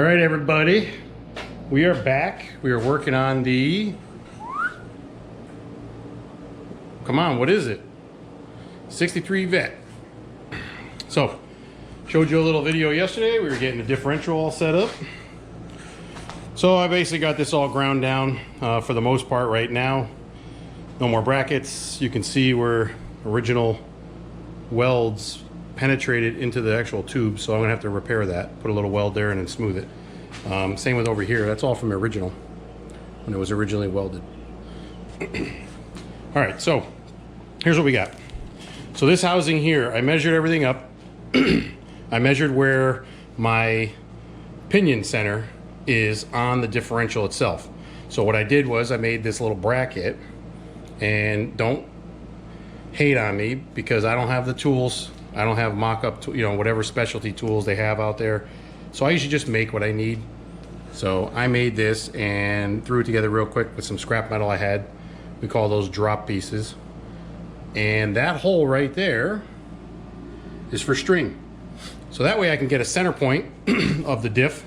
All right, everybody, we are back. We are working on the, come on, what is it? 63 Vette. So, showed you a little video yesterday. We were getting the differential all set up. So I basically got this all ground down for the most part right now. No more brackets. You can see where original welds penetrated into the actual tube, so I'm gonna have to repair that, put a little weld there and then smooth it. Same with over here. That's all from the original, when it was originally welded. All right, so here's what we got. So this housing here, I measured everything up. I measured where my pinion center is on the differential itself. So what I did was I made this little bracket, and don't hate on me because I don't have the tools. I don't have mock-up, you know, whatever specialty tools they have out there. So I usually just make what I need. So I made this and threw it together real quick with some scrap metal I had. We call those drop pieces. And that hole right there is for string. So that way I can get a center point of the diff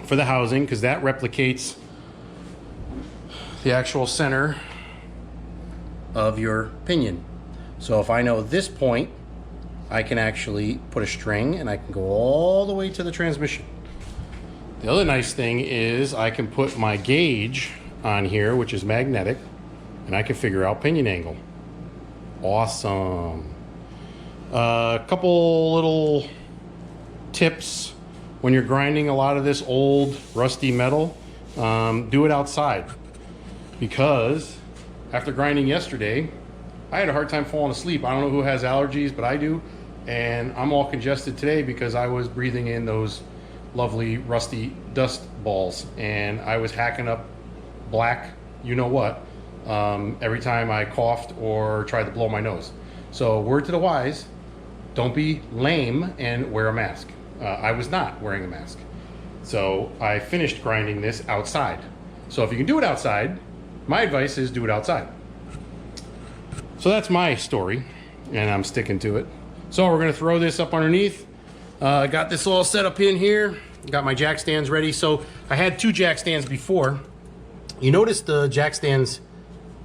for the housing, because that replicates the actual center of your pinion. So if I know this point, I can actually put a string and I can go all the way to the transmission. The other nice thing is I can put my gauge on here, which is magnetic, and I can figure out pinion angle. Awesome. A couple little tips when you're grinding a lot of this old rusty metal. Do it outside, because after grinding yesterday, I had a hard time falling asleep. I don't know who has allergies, but I do. And I'm all congested today because I was breathing in those lovely rusty dust balls. And I was hacking up black, you know what, every time I coughed or tried to blow my nose. So word to the wise, don't be lame and wear a mask. I was not wearing a mask. So I finished grinding this outside. So if you can do it outside, my advice is do it outside. So that's my story, and I'm sticking to it. So we're gonna throw this up underneath. Got this all set up in here. Got my jack stands ready. So I had two jack stands before. You notice the jack stands,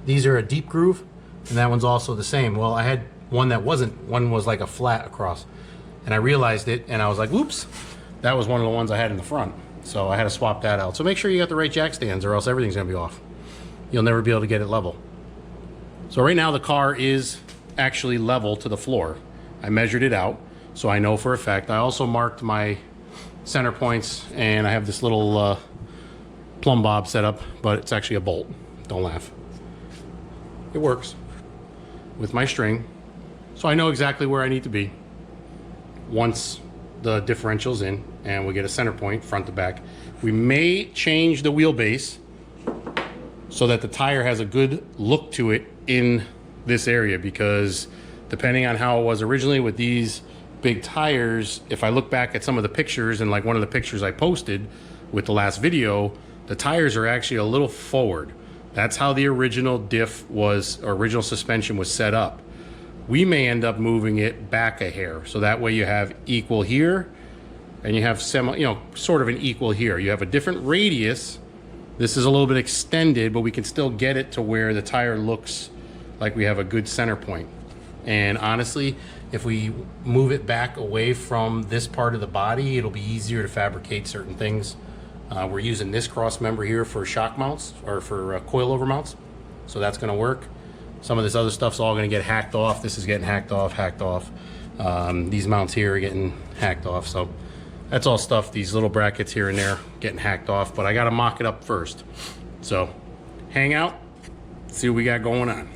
these are a deep groove, and that one's also the same. Well, I had one that wasn't. One was like a flat across, and I realized it, and I was like, oops, that was one of the ones I had in the front. So I had to swap that out. So make sure you got the right jack stands, or else everything's gonna be off. You'll never be able to get it level. So right now the car is actually level to the floor. I measured it out, so I know for a fact. I also marked my center points, and I have this little plumb bob set up, but it's actually a bolt. Don't laugh. It works with my string, so I know exactly where I need to be once the differential's in, and we get a center point front to back. We may change the wheelbase so that the tire has a good look to it in this area, because depending on how it was originally with these big tires, if I look back at some of the pictures, and like one of the pictures I posted with the last video, the tires are actually a little forward. That's how the original diff was, or original suspension was set up. We may end up moving it back a hair, so that way you have equal here, and you have sort of an equal here. You have a different radius. This is a little bit extended, but we can still get it to where the tire looks like we have a good center point. And honestly, if we move it back away from this part of the body, it'll be easier to fabricate certain things. We're using this cross member here for shock mounts, or for coilover mounts. So that's gonna work. Some of this other stuff's all gonna get hacked off. This is getting hacked off. These mounts here are getting hacked off. So that's all stuff, these little brackets here and there getting hacked off, but I gotta mock it up first. So hang out, see what we got going on.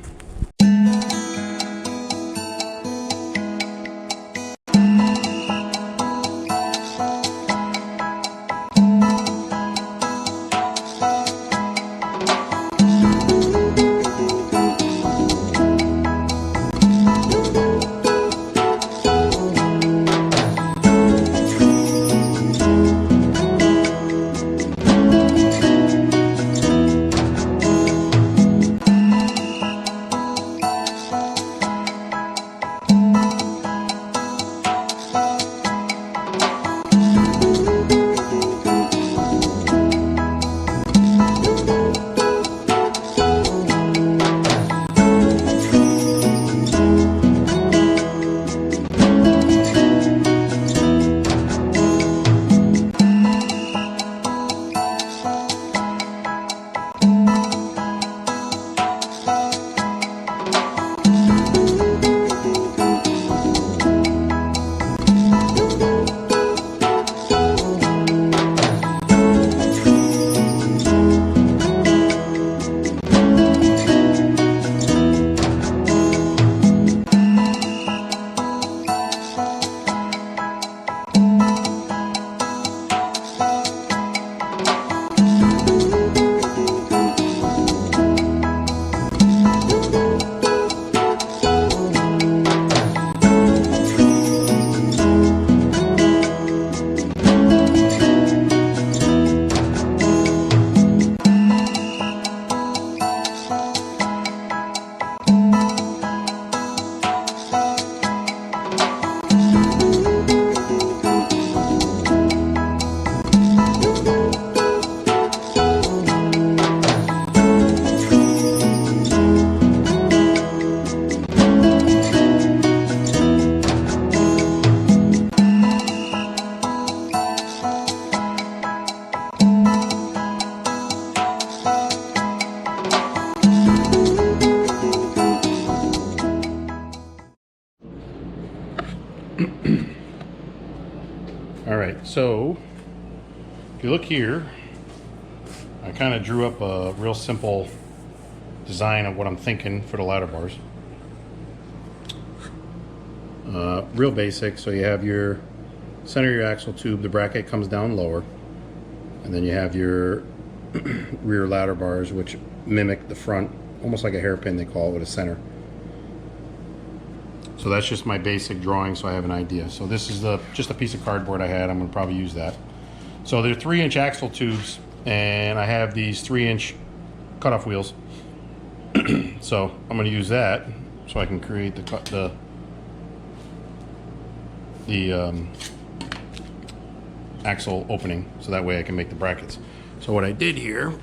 All right, so if you look here, I kind of drew up a real simple design of what I'm thinking for the ladder bars. Real basic. So you have your center of your axle tube, the bracket comes down lower, and then you have your rear ladder bars, which mimic the front, almost like a hairpin they call it, with a center. So that's just my basic drawing, so I have an idea. So this is just a piece of cardboard I had. I'm gonna probably use that. So they're 3-inch axle tubes, and I have these 3-inch cutoff wheels. So I'm gonna use that so I can create the axle opening, so that way I can make the brackets. So what I did here,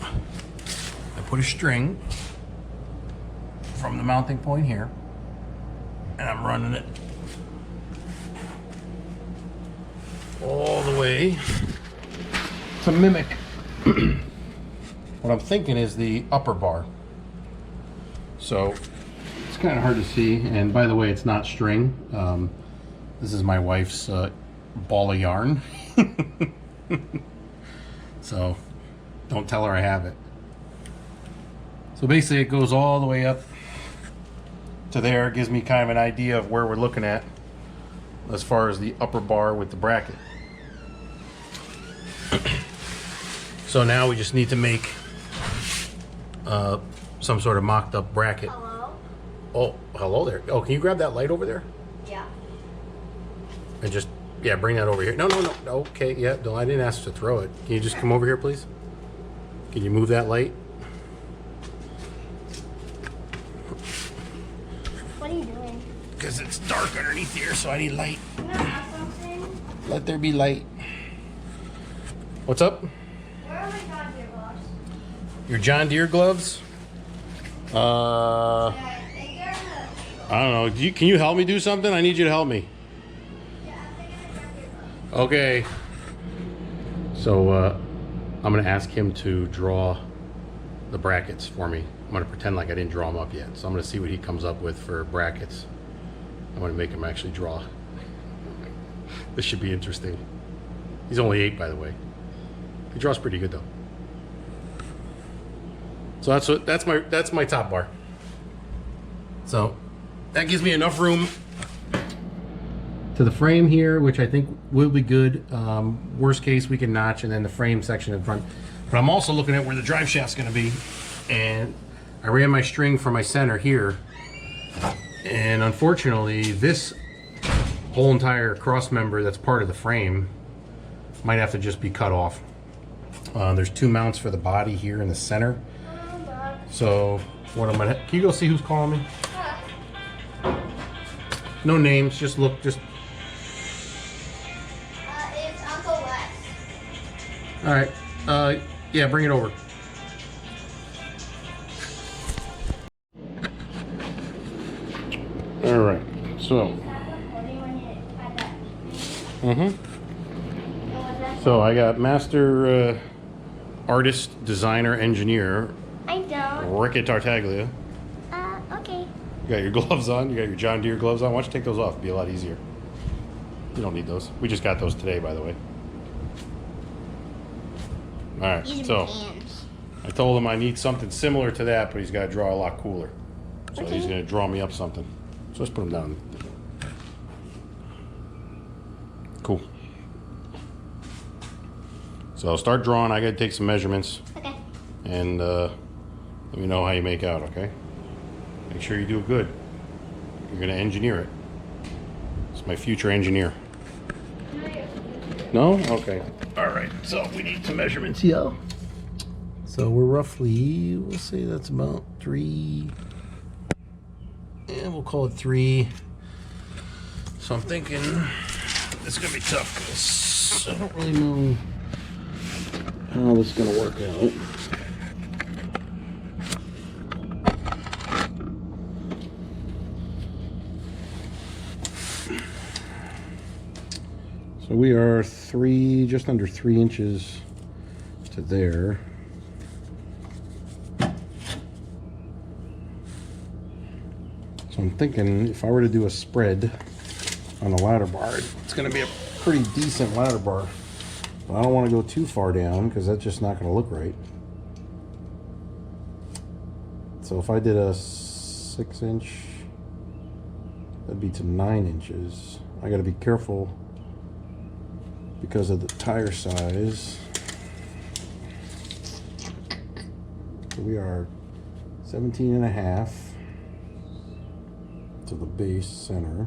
I put a string from the mounting point here, and I'm running it all the way to mimic what I'm thinking is the upper bar. So it's kind of hard to see, and by the way, it's not string. This is my wife's ball of yarn. So don't tell her I have it. So basically it goes all the way up to there. It gives me kind of an idea of where we're looking at as far as the upper bar with the bracket. So now we just need to make some sort of mocked up bracket. Hello? Oh, hello there. Oh, can you grab that light over there? Yeah. And just, yeah, bring that over here. No. Okay, yeah, no, I didn't ask to throw it. Can you just come over here, please? Can you move that light? What are you doing? Because it's dark underneath here, so I need light. Can I ask something? Let there be light. What's up? Where are my John Deere gloves? Your John Deere gloves? Yeah, I think they're in the... I don't know. Can you help me do something? I need you to help me. Yeah, I think they're in the John Deere gloves. Okay. So I'm going to ask him to draw the brackets for me. I'm going to pretend like I didn't draw them up yet. So I'm going to see what he comes up with for brackets. I'm going to make him actually draw. This should be interesting. He's only 8, by the way. He draws pretty good though. So that's my top bar. So that gives me enough room to the frame here, which I think will be good. Worst case, we can notch, and then the frame section in front. But I'm also looking at where the drive shaft's going to be, and I ran my string for my center here, and unfortunately, this whole entire cross member that's part of the frame might have to just be cut off. There's 2 mounts for the body here in the center. So what I'm gonna, can you go see who's calling me? No names, just look, just. It's Uncle Wes. All right, yeah, bring it over. All right, so. So I got master artist, designer, engineer. I don't. Ricky Tartaglia. Okay. You got your gloves on. You got your John Deere gloves on. Why don't you take those off? It'd be a lot easier. You don't need those. We just got those today, by the way. All right, so I told him I need something similar to that, but he's got to draw a lot cooler. So he's going to draw me up something. So let's put him down. Cool. So I'll start drawing. I got to take some measurements. Okay. And let me know how you make out, okay? Make sure you do it good. You're going to engineer it. It's my future engineer. No? Okay. All right. So we need some measurements here. So we're roughly, we'll say that's about 3. And we'll call it 3. So I'm thinking it's going to be tough because I don't really know how this is going to work out. So we are just under 3 inches to there. So I'm thinking if I were to do a spread on the ladder bar, it's going to be a pretty decent ladder bar. But I don't want to go too far down because that's just not going to look right. So if I did a 6-inch, that'd be to 9 inches. I got to be careful because of the tire size. So we are 17.5 to the base center.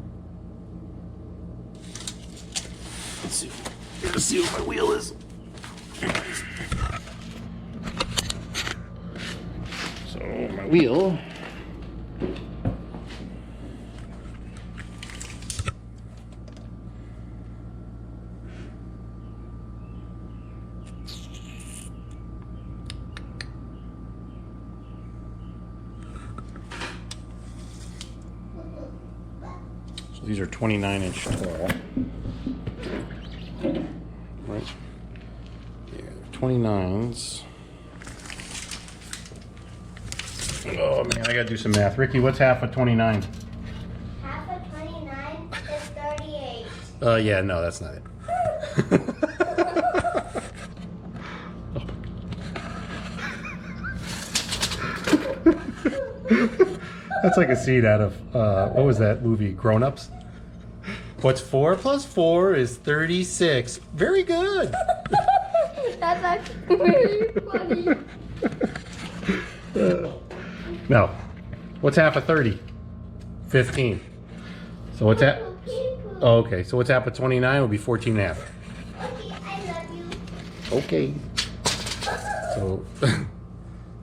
Let's see what my wheel is. So my wheel. So these are 29-inch tall. Right? Yeah, 29s. Oh man, I gotta do some math. Ricky, what's half of 29? Half of 29 is 38. Yeah, no, that's not it. That's like a scene out of, what was that movie, Grown Ups? What's 4 plus 4 is 36. Very good. That's actually very funny. No. What's half of 30? 15. So what's half? Oh, okay. So what's half of 29 would be 14 and a half. Okay, I love you. Okay.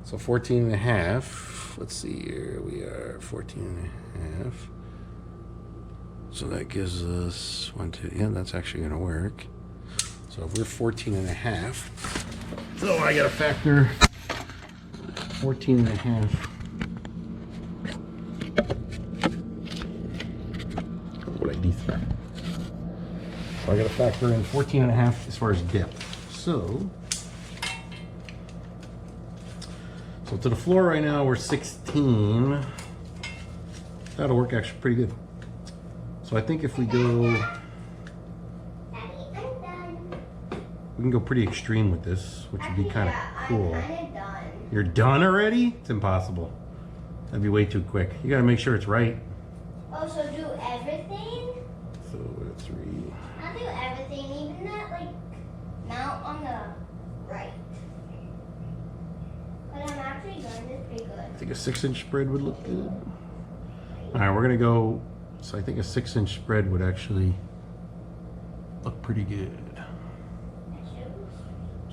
So 14 and a half. Let's see here. We are 14 and a half. So that gives us 1, 2. Yeah, that's actually going to work. So if we're 14 and a half. So I got to factor 14 and a half. What I do. So I got to factor in 14 and a half as far as depth. So to the floor right now we're 16. That'll work actually pretty good. So I think if we go, Daddy, I'm done. we can go pretty extreme with this, which would be kind of cool. I'm kind of done. You're done already? It's impossible. That'd be way too quick. You gotta make sure it's right. Oh, so do everything? So we're at 3. I'll do everything, even that, like, mount on the right. But I'm actually doing this pretty good. I think a 6-inch spread would look good. All right, we're gonna go. So I think a 6-inch spread would actually look pretty good.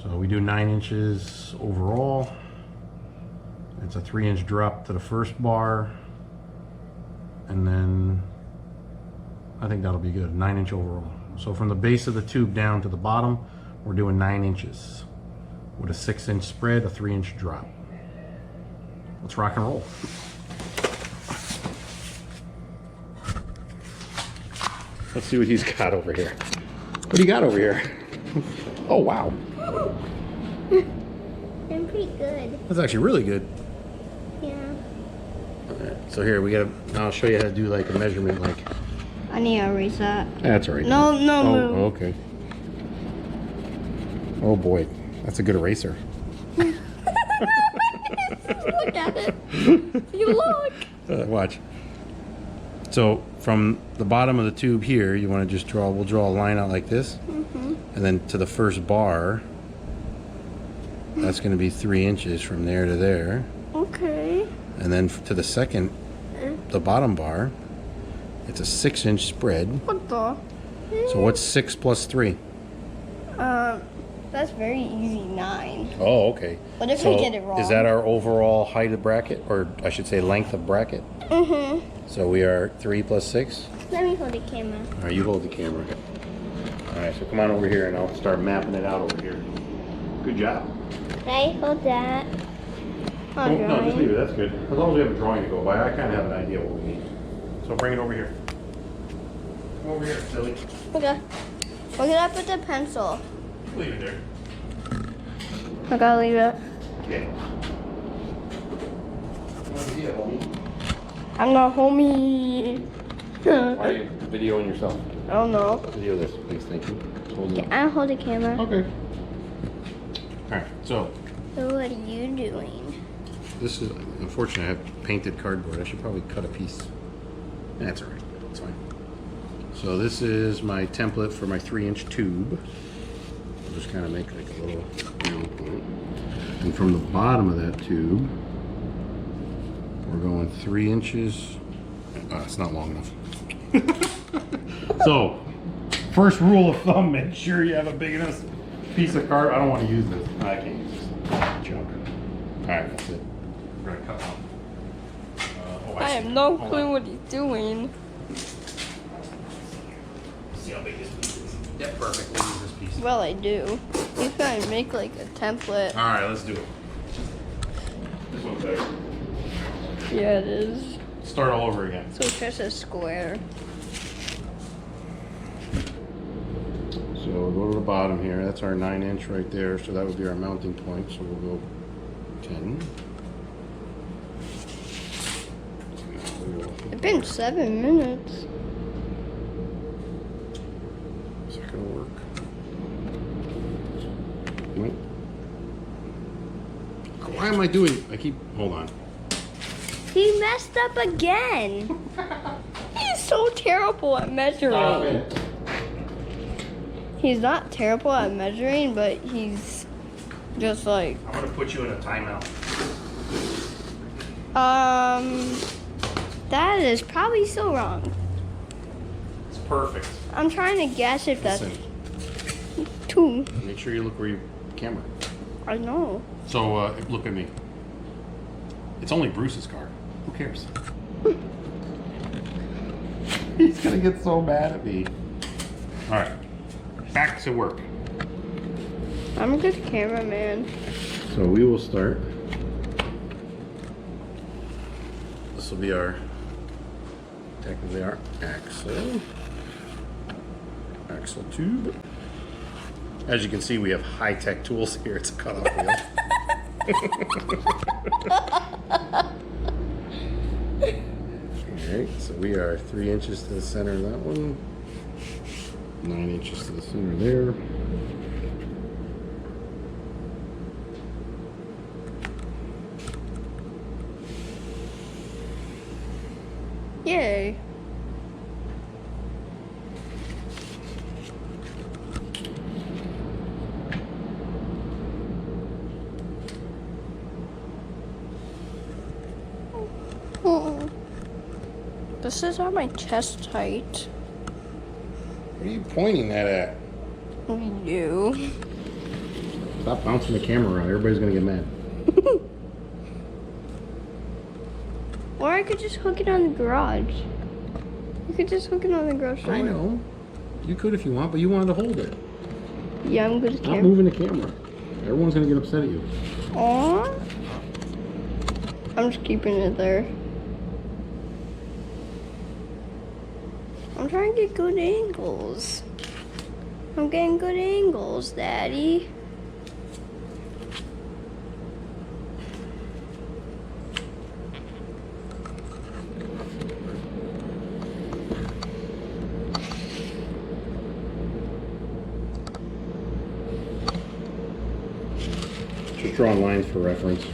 So we do 9 inches overall. It's a 3-inch drop to the first bar. And then I think that'll be good, 9-inch overall. So from the base of the tube down to the bottom, we're doing 9 inches. With a 6-inch spread, a 3-inch drop. Let's rock and roll. Let's see what he's got over here. What do you got over here? Oh, wow. I'm pretty good. That's actually really good. Yeah. All right, so here, we gotta, I'll show you how to do like a measurement like. I need to erase that. That's all right. No, no, oh, no. Okay. Oh boy, that's a good eraser. Look at it. You look. Watch. So from the bottom of the tube here, you want to just draw, we'll draw a line out like this. Mm-hmm. And then to the first bar, that's going to be 3 inches from there to there. Okay. And then to the second, the bottom bar, it's a 6-inch spread. What the? So what's 6 plus 3? That's very easy, 9. Oh, okay. What if So I get it wrong? is that our overall height of bracket, or I should say length of bracket? Mm-hmm. So we are 3 plus 6. Let me hold the camera. All right, you hold the camera. All right, so come on over here and I'll start mapping it out over here. Good job. Can I hold that? Oh, no, just leave it. That's good. As long as we have a drawing to go by, I kind of have an idea what we need. So bring it over here. Come over here, silly. Okay. We're gonna put the pencil. Leave it there. I gotta leave it. Okay. Come over here, homie. I'm not homie. Why are you videoing yourself? I don't know. Video this, please. Thank you. Just hold it up. I'll hold the camera. Okay. Alright, so So what are you doing? this is, unfortunately, I have painted cardboard. I should probably cut a piece. That's alright. It's fine. So this is my template for my 3-inch tube. I'll just kind of make like a little round point. And from the bottom of that tube, we're going 3 inches. It's not long enough. So, first rule of thumb, make sure you have a big enough piece of card. I don't want to use this. I can't use this. Junk. Alright, that's it. We're going to cut off. I have no clue what he's doing. See how big this piece is? Yep, perfect. We'll use this piece. Well, I do. He's trying to make like a template. Alright, let's do it. This one's better. Yeah, it is. Start all over again. So it's just a square. So we'll go to the bottom here. That's our 9-inch right there. So that would be our mounting point. So we'll go 10. It's been 7 minutes. Is that gonna work? Nope. Why am I doing? Hold on. He messed up again. He's so terrible at measuring. He's not terrible at measuring, but he's just like, I'm gonna put you in a timeout. that is probably so wrong. It's perfect. I'm trying to guess if that's Listen, 2. make sure you look where your camera. I know. So look at me. It's only Bruce's car. Who cares? He's gonna get so mad at me. All right, back to work. I'm a good cameraman. So we will start. This will be technically our axle tube. As you can see, we have high-tech tools here. It's a cutoff wheel. Alright, so we are 3 inches to the center of that one. 9 inches to the center there. Yay. This is on my chest height. What are you pointing that at? You. Stop bouncing the camera around. Everybody's gonna get mad. Or I could just hook it on the garage. You could just hook it on the garage door. I know. You could if you want, but you wanted to hold it. Yeah, I'm good at Stop camera. moving the camera. Everyone's gonna get upset at you. Aww. I'm just keeping it there. I'm trying to get good angles. I'm getting good angles, Daddy. Just drawing lines for reference.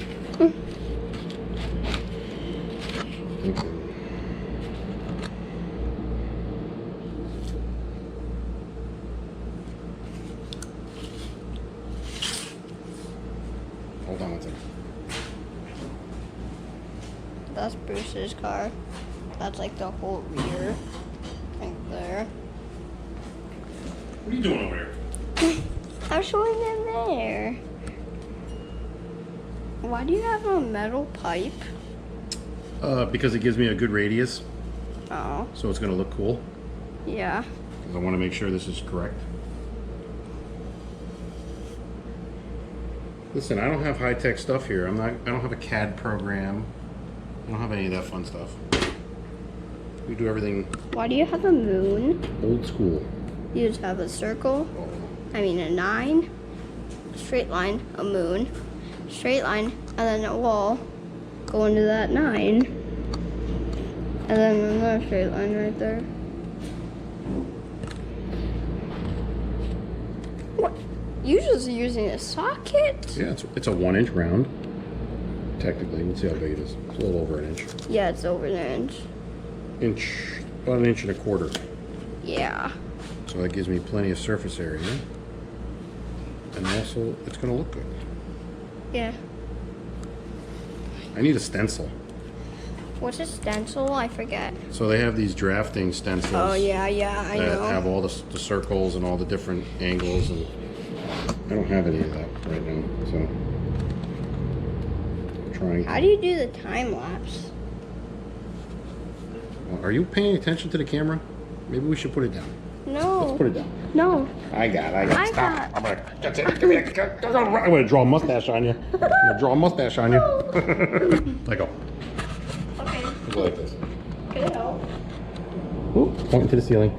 Hold on one second. That's Bruce's car. That's like the whole rear. Right there. What are you doing over here? I'm showing them there. Why do you have a metal pipe? Because it gives me a good radius, Oh, so it's gonna look cool. yeah. 'Cause I want to make sure this is correct. Listen, I don't have high-tech stuff here. I don't have a CAD program. I don't have any of that fun stuff. We do everything Why do you have a moon? old school. You just have a circle. I mean a 9. Straight line, a moon. Straight line, and then a wall. Go into that 9. And then another straight line right there. What? You just using a socket? Yeah, it's a 1 inch round. Technically, let's see how big it is. It's a little over an inch. Yeah, it's over an inch. About 1 1/4 inches. Yeah. So that gives me plenty of surface area. And also, it's going to look good. Yeah. I need a stencil. What's a stencil? I forget. So they have these drafting stencils. Oh, yeah, I that know. have all the circles and all the different angles, and I don't have any of that right now. So I'm trying. How do you do the time lapse? Are you paying attention to the camera? Maybe we should put it down. No. Let's put it down. No. I got it. I Stop. got- I'm gonna. That's it. Give me that. I'm gonna draw a mustache on you. I'm gonna draw a mustache on you. Let go. Okay. Go like this. Can it help? Ooh, pointing to the ceiling.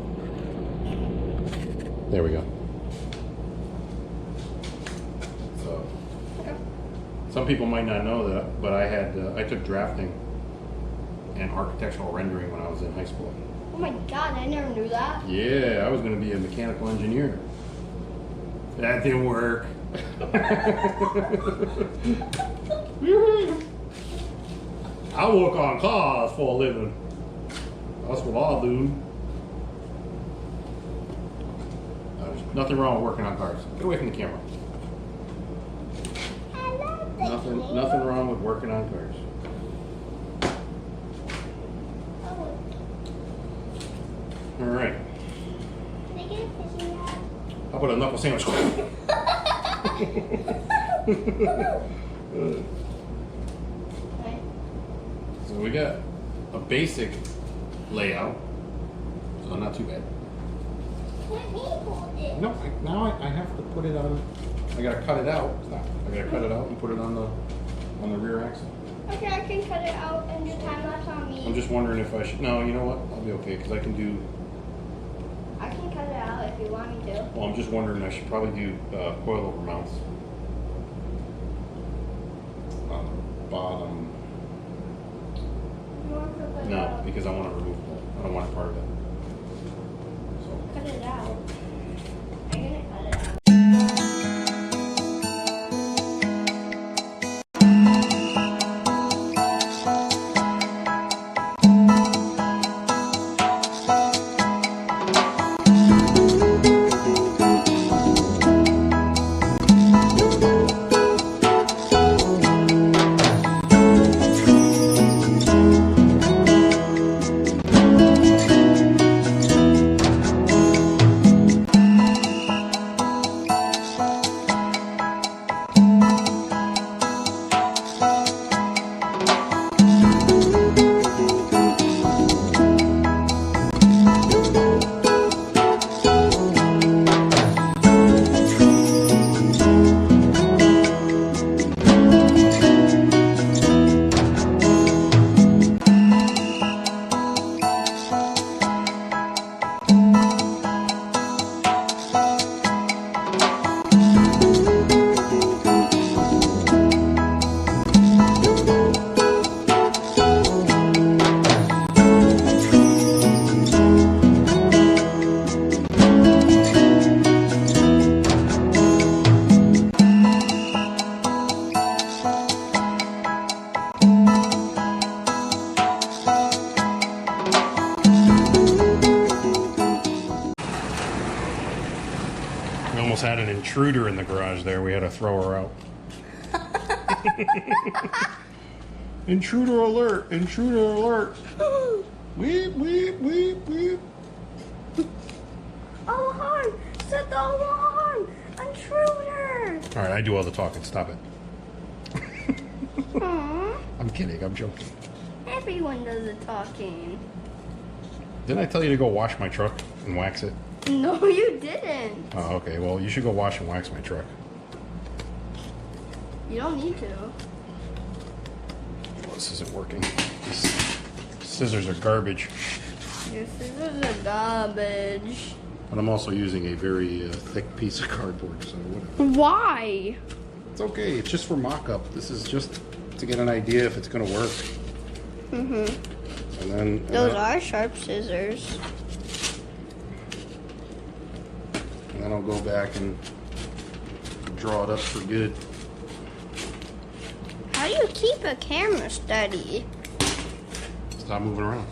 There we go. So, some people might not know that, but I took drafting and architectural rendering when I was in high school. Oh my god, I never knew that. Yeah, I was going to be a mechanical engineer. That didn't work. I work on cars for a living. That's what I do. There's nothing wrong with working on cars. Get away from the camera. I love the Nothing wrong with working on cars. Oh, All right. can I get a fishing rod? How about a knuckle sandwich? Okay. So we got a basic layout, so not too bad. Let me hold it. No, now I have to put it on. I gotta cut it out. Stop. I gotta cut it out and put it on the rear axle. Okay, I can cut it out and do time lapse on me. I'm just wondering if I should. No, you know what? I'll be okay because I can do. I can cut it out if you want me to. Well, I'm just wondering. I should probably do coilover mounts on the bottom. You want to cut it No, out? because I want to remove that. I don't want it part of it. So. Cut it out. I'm gonna cut it out. We almost had an intruder in the garage there. We had to throw her out. Intruder alert! Intruder alert! Weep, weep, weep, weep. Alarm! Set the alarm! Intruder! All right, I do all the talking. Stop it. Aww. I'm kidding. I'm joking. Everyone does the talking. Didn't I tell you to go wash my truck and wax it? No, you didn't. Oh, okay. Well, you should go wash and wax my truck. You don't need to. Well, this isn't working. These scissors are garbage. Your scissors are garbage. But I'm also using a very thick piece of cardboard, so whatever. Why? It's okay. It's just for mock-up. This is just to get an idea if it's going to work. Mm-hmm. Those are sharp scissors. And then I'll go back and draw it up for good. How do you keep a camera steady? Stop moving around.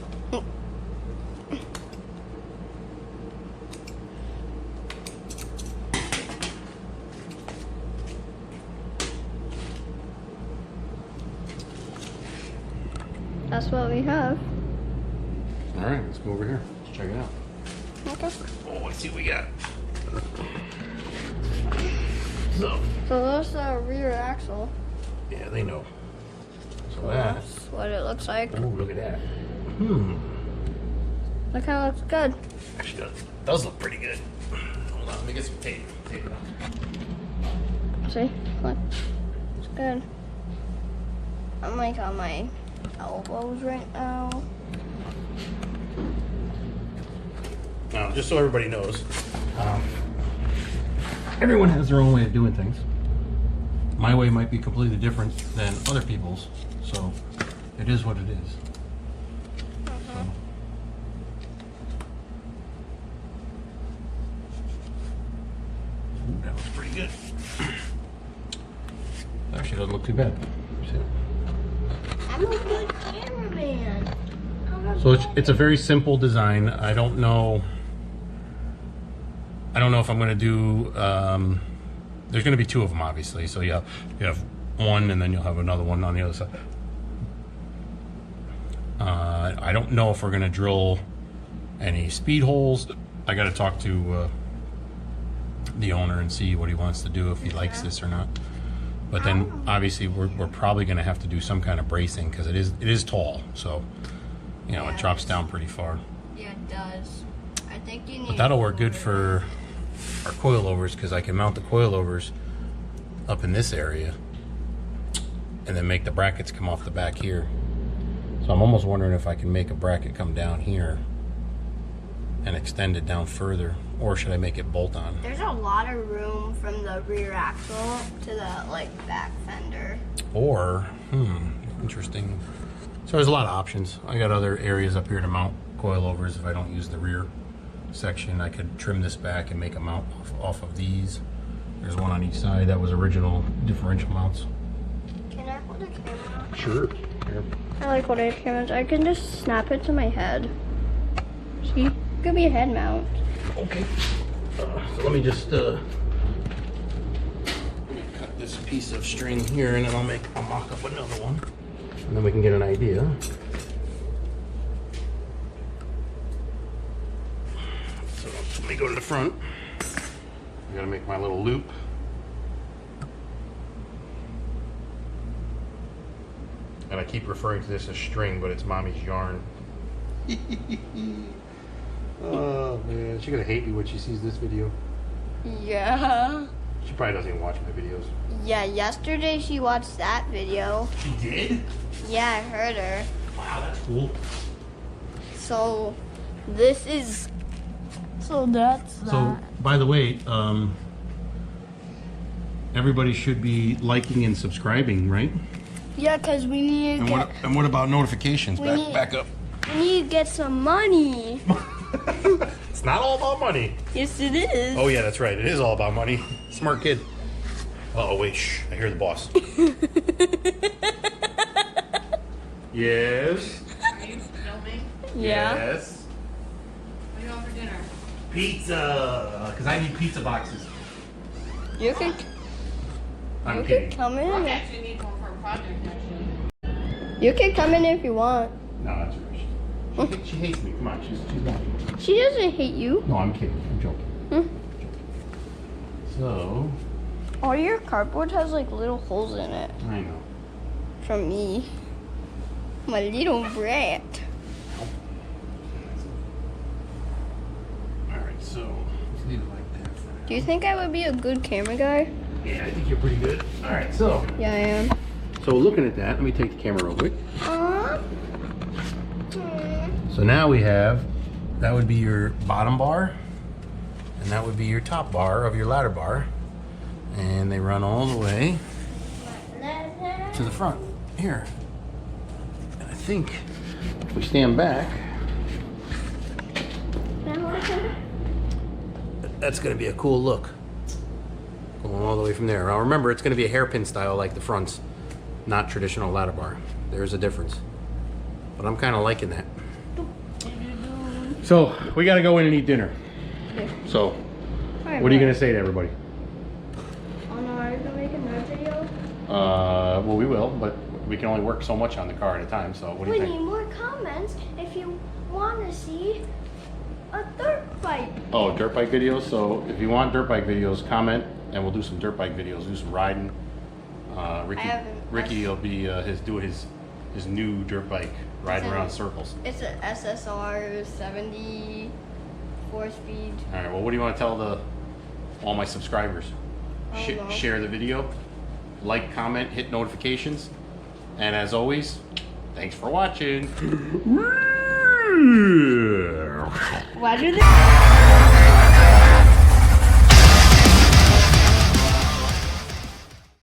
That's what we have. All right, let's go over here. Let's check it out. Okay. Oh, let's see what we got. So that's the rear axle. yeah, they know. So that's That's what it looks like. oh, look at that. Look how it looks good. Actually, does look pretty good. Hold on, let me get some tape. Tape it up. See? Look. It's good. I'm like on my elbows right now. Now, just so everybody knows, everyone has their own way of doing things. My way might be completely different than other people's, so it is what it is. So. Ooh, that looks pretty good. Actually, doesn't look too bad. See? I'm a good cameraman. So it's a very simple design. I don't know if I'm going to do. There's going to be two of them, obviously. So you have one, and then you'll have another one on the other side. I don't know if we're going to drill any speed holes. I got to talk to the owner and see what he wants to do, if he likes this or not. But then obviously we're probably going to have to do some kind of bracing, because it is tall. So it drops down pretty far. Yeah, it does. I think you need. But that'll work good for our coilovers, because I can mount the coilovers up in this area and then make the brackets come off the back here. So I'm almost wondering if I can make a bracket come down here and extend it down further, or should I make it bolt on? There's a lot of room from the rear axle to the back fender. Or, interesting. So there's a lot of options. I got other areas up here to mount coilovers if I don't use the rear section. I could trim this back and make a mount off of these. There's one on each side. That was original differential mounts. Can I hold the camera? Sure. Here. I like holding cameras. I can just snap it to my head. See? It could be a head mount. Okay. So let me just cut this piece of string here, and then I'll mock up another one, and then we can get an idea. So let me go to the front. I gotta make my little loop. And I keep referring to this as string, but it's mommy's yarn. Oh man, she's gonna hate me when she sees this video. Yeah. She probably doesn't even watch my videos. Yeah, yesterday she watched that video. She did? Yeah, I heard her. Wow, that's cool. So, this is... So that's that. So, by the way, everybody should be liking and subscribing, right? Yeah, because we need to get... And what about notifications? Back up. We need to get some money. It's not all about money. Yes, it is. Oh yeah, that's right. It is all about money. Smart kid. Uh-oh, wait, shh. I hear the boss. Yes. Are you filming? Yeah. Yes. What do you want for dinner? Pizza. Because I need pizza boxes. You could I'm kidding. come I in. actually need one for a project, actually. You can come in if you want. No, that's her. She hates me. Come on, she's not. She doesn't hate you. No, I'm kidding. I'm joking. So, All your cardboard has little holes in it. I know. From me. My little brat. Alright, so let's leave it like that for now. Do you think I would be a good camera guy? Yeah, I think you're pretty good. Alright, so. Yeah, I am. So looking at that, let me take the camera real quick. Aww. So now we have, that would be your bottom bar, and that would be your top bar of your ladder bar. And they run all the way to the front, here. And I think If we stand back, that's going to be a cool look. Going all the way from there. Now remember, it's going to be a hairpin style like the fronts, not traditional ladder bar. There's a difference. But I'm kind of liking that. So, we got to go in and eat dinner. Yeah. So, Alright, what are you going to say to everybody? Oh no, are you gonna make another video? Well, we will, but we can only work so much on the car at a time, so what do We you need think? more comments if you want to see a dirt bike. Oh, dirt bike videos? So, if you want dirt bike videos, comment, and we'll do some dirt bike videos, do some riding. Ricky will be doing his new dirt bike, riding around circles. It's an SSR 74 speed. All right, well, what do you want to tell all my subscribers? Hello. Share the video, like, comment, hit notifications, and as always, thanks for watching. Why do they?